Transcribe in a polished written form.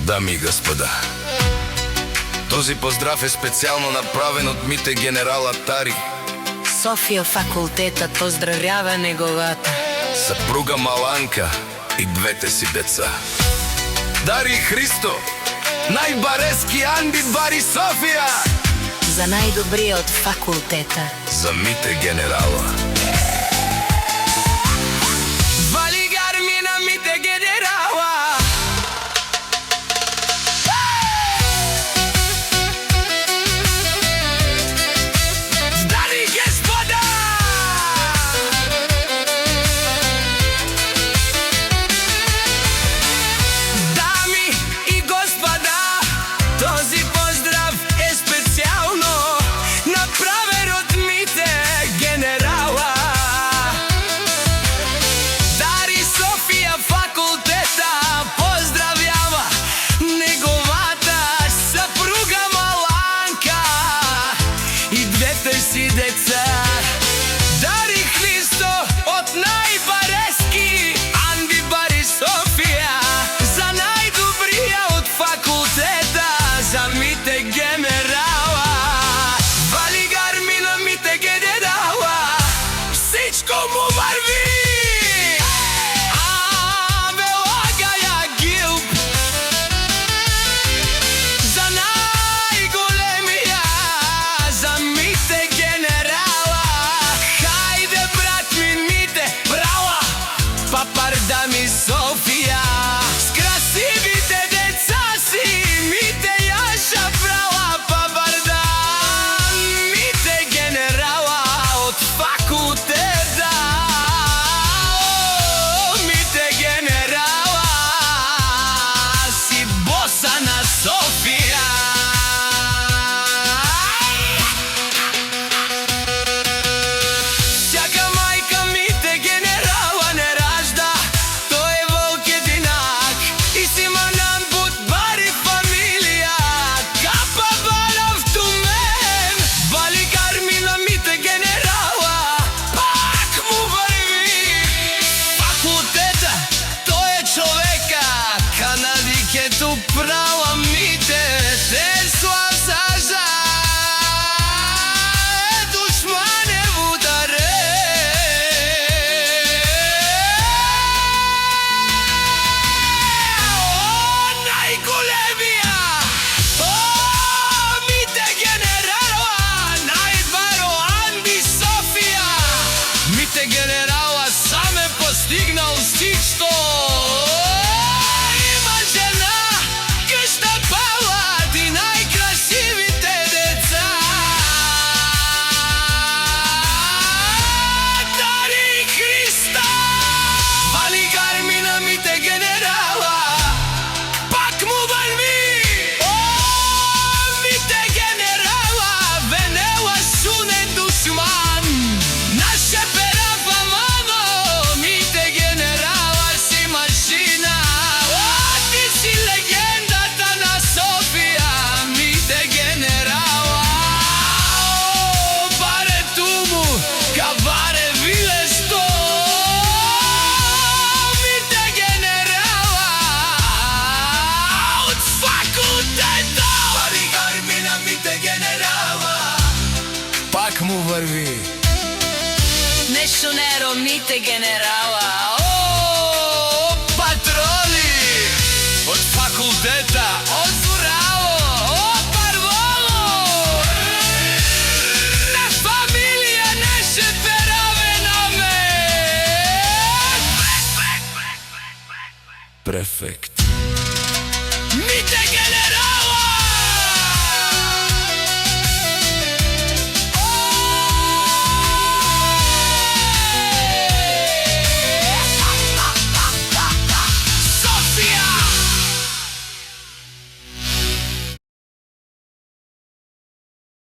Дами и господа, този поздрав е специјално направен од Мите генерала Тари. Софија факултетот поздравява неговата съпруга Маланка и двете си деца. Дари Христо, најбарески Анди Бари Софија. За најдобриот факултета. За Мите генерала. си деца. Дари Христо од најбарески Анди Бари Софија. За најдобриот факултета, за Мите генерала. Вали гарми на Мите генерала, всичко му върви. Дами Софија, с красивите деца си Мите јаша брала папарда. Мите генерала од факултета. Мите генерала си боса на Софија. Сяка мајка Мите генерала не ражда, tu prava Mite, Tesla saža, dušmane udare. Najgolemija, Mite generala, najdvaro Andi Soфија. Mite generala same postignal всичко. Пак му върви. Нешто не ромните генерала. О, патроли од факултета, од Зураво, од Парволо. На фамилија наше пераве на ме. Префект.